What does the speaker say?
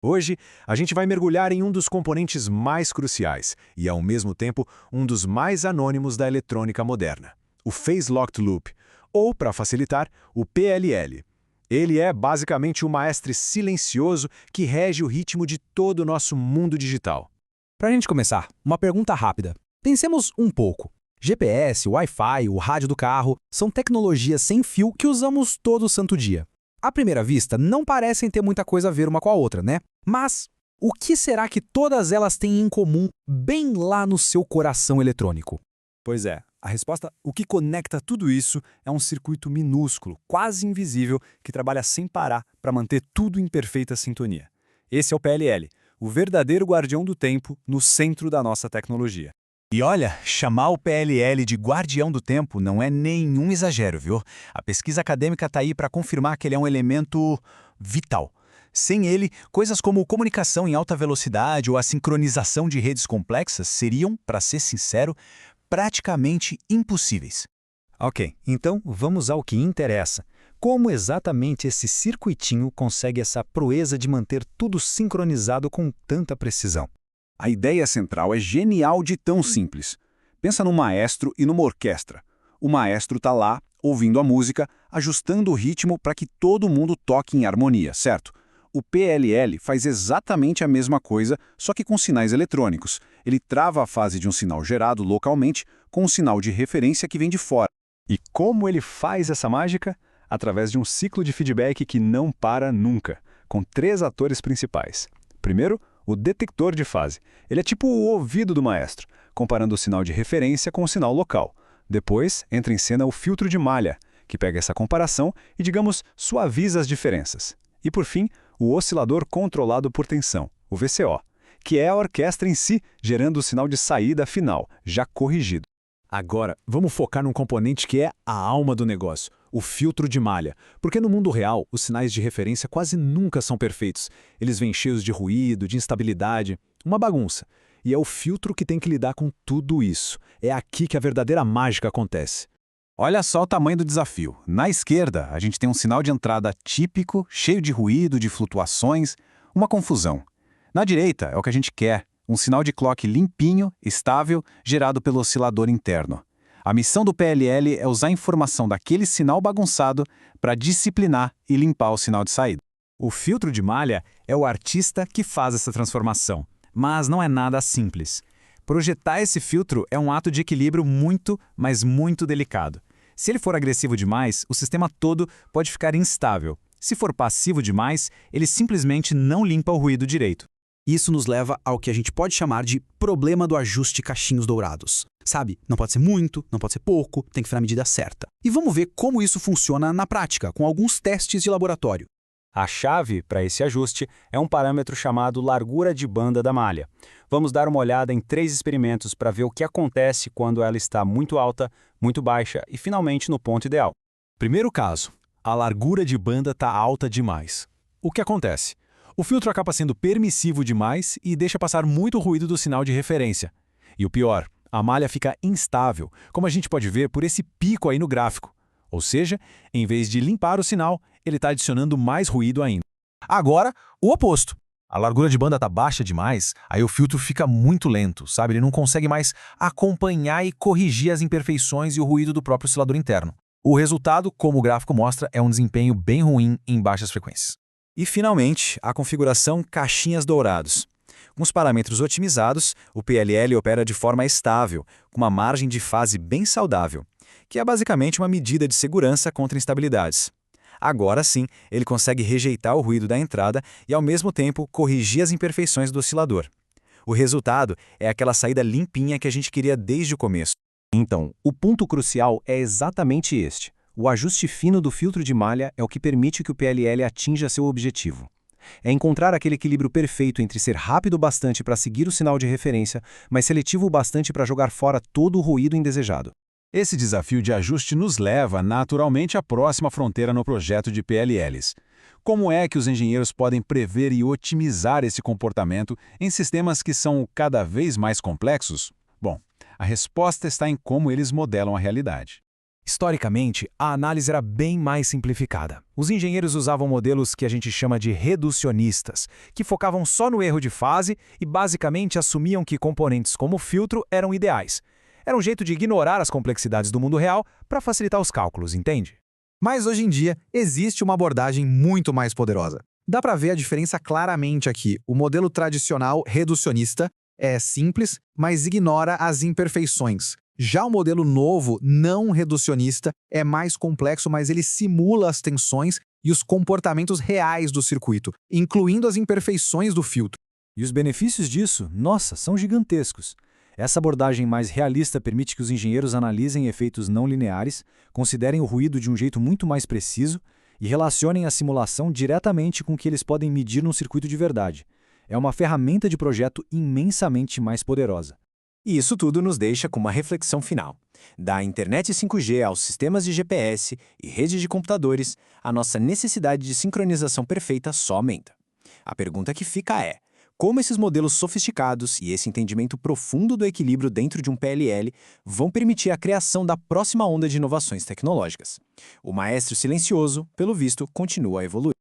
Hoje, a gente vai mergulhar em um dos componentes mais cruciais e, ao mesmo tempo, um dos mais anônimos da eletrônica moderna, o Phase Locked Loop, ou, para facilitar, o PLL. Ele é basicamente o maestre silencioso que rege o ritmo de todo o nosso mundo digital. Para a gente começar, uma pergunta rápida. Pensemos um pouco. GPS, Wi-Fi, o rádio do carro são tecnologias sem fio que usamos todo santo dia. À primeira vista, não parecem ter muita coisa a ver uma com a outra, né? Mas o que será que todas elas têm em comum bem lá no seu coração eletrônico? Pois é, a resposta, o que conecta tudo isso é um circuito minúsculo, quase invisível, que trabalha sem parar para manter tudo em perfeita sintonia. Esse é o PLL, o verdadeiro guardião do tempo no centro da nossa tecnologia. E olha, chamar o PLL de guardião do tempo não é nenhum exagero, viu? A pesquisa acadêmica está aí para confirmar que ele é um elemento vital. Sem ele, coisas como comunicação em alta velocidade ou a sincronização de redes complexas seriam, para ser sincero, praticamente impossíveis. Ok, então vamos ao que interessa. Como exatamente esse circuitinho consegue essa proeza de manter tudo sincronizado com tanta precisão? A ideia central é genial de tão simples. Pensa num maestro e numa orquestra. O maestro está lá, ouvindo a música, ajustando o ritmo para que todo mundo toque em harmonia, certo? O PLL faz exatamente a mesma coisa, só que com sinais eletrônicos. Ele trava a fase de um sinal gerado localmente com um sinal de referência que vem de fora. E como ele faz essa mágica? Através de um ciclo de feedback que não para nunca, com 3 atores principais. Primeiro, o detector de fase. Ele é tipo o ouvido do maestro, comparando o sinal de referência com o sinal local. Depois, entra em cena o filtro de malha, que pega essa comparação e, digamos, suaviza as diferenças. E, por fim, o oscilador controlado por tensão, o VCO, que é a orquestra em si, gerando o sinal de saída final, já corrigido. Agora, vamos focar num componente que é a alma do negócio, o filtro de malha. Porque no mundo real, os sinais de referência quase nunca são perfeitos. Eles vêm cheios de ruído, de instabilidade, uma bagunça. E é o filtro que tem que lidar com tudo isso. É aqui que a verdadeira mágica acontece. Olha só o tamanho do desafio. Na esquerda, a gente tem um sinal de entrada típico, cheio de ruído, de flutuações, uma confusão. Na direita é o que a gente quer, um sinal de clock limpinho, estável, gerado pelo oscilador interno. A missão do PLL é usar a informação daquele sinal bagunçado para disciplinar e limpar o sinal de saída. O filtro de malha é o artista que faz essa transformação, mas não é nada simples. Projetar esse filtro é um ato de equilíbrio muito, mas muito delicado. Se ele for agressivo demais, o sistema todo pode ficar instável. Se for passivo demais, ele simplesmente não limpa o ruído direito. Isso nos leva ao que a gente pode chamar de problema do ajuste cachinhos dourados. Sabe, não pode ser muito, não pode ser pouco, tem que ser na medida certa. E vamos ver como isso funciona na prática, com alguns testes de laboratório. A chave para esse ajuste é um parâmetro chamado largura de banda da malha. Vamos dar uma olhada em 3 experimentos para ver o que acontece quando ela está muito alta, muito baixa e finalmente no ponto ideal. Primeiro caso, a largura de banda está alta demais. O que acontece? O filtro acaba sendo permissivo demais e deixa passar muito ruído do sinal de referência. E o pior, a malha fica instável, como a gente pode ver por esse pico aí no gráfico. Ou seja, em vez de limpar o sinal, ele está adicionando mais ruído ainda. Agora, o oposto. A largura de banda está baixa demais, aí o filtro fica muito lento, sabe? Ele não consegue mais acompanhar e corrigir as imperfeições e o ruído do próprio oscilador interno. O resultado, como o gráfico mostra, é um desempenho bem ruim em baixas frequências. E, finalmente, a configuração caixinhas dourados. Com os parâmetros otimizados, o PLL opera de forma estável, com uma margem de fase bem saudável, que é basicamente uma medida de segurança contra instabilidades. Agora sim, ele consegue rejeitar o ruído da entrada e, ao mesmo tempo, corrigir as imperfeições do oscilador. O resultado é aquela saída limpinha que a gente queria desde o começo. Então, o ponto crucial é exatamente este. O ajuste fino do filtro de malha é o que permite que o PLL atinja seu objetivo. É encontrar aquele equilíbrio perfeito entre ser rápido bastante para seguir o sinal de referência, mas seletivo o bastante para jogar fora todo o ruído indesejado. Esse desafio de ajuste nos leva, naturalmente, à próxima fronteira no projeto de PLLs. Como é que os engenheiros podem prever e otimizar esse comportamento em sistemas que são cada vez mais complexos? Bom, a resposta está em como eles modelam a realidade. Historicamente, a análise era bem mais simplificada. Os engenheiros usavam modelos que a gente chama de reducionistas, que focavam só no erro de fase e basicamente assumiam que componentes como filtro eram ideais. Era um jeito de ignorar as complexidades do mundo real para facilitar os cálculos, entende? Mas hoje em dia, existe uma abordagem muito mais poderosa. Dá para ver a diferença claramente aqui. O modelo tradicional reducionista é simples, mas ignora as imperfeições. Já o modelo novo, não reducionista, é mais complexo, mas ele simula as tensões e os comportamentos reais do circuito, incluindo as imperfeições do filtro. E os benefícios disso, nossa, são gigantescos. Essa abordagem mais realista permite que os engenheiros analisem efeitos não lineares, considerem o ruído de um jeito muito mais preciso e relacionem a simulação diretamente com o que eles podem medir num circuito de verdade. É uma ferramenta de projeto imensamente mais poderosa. E isso tudo nos deixa com uma reflexão final. Da internet 5G aos sistemas de GPS e redes de computadores, a nossa necessidade de sincronização perfeita só aumenta. A pergunta que fica é: como esses modelos sofisticados e esse entendimento profundo do equilíbrio dentro de um PLL vão permitir a criação da próxima onda de inovações tecnológicas? O maestro silencioso, pelo visto, continua a evoluir.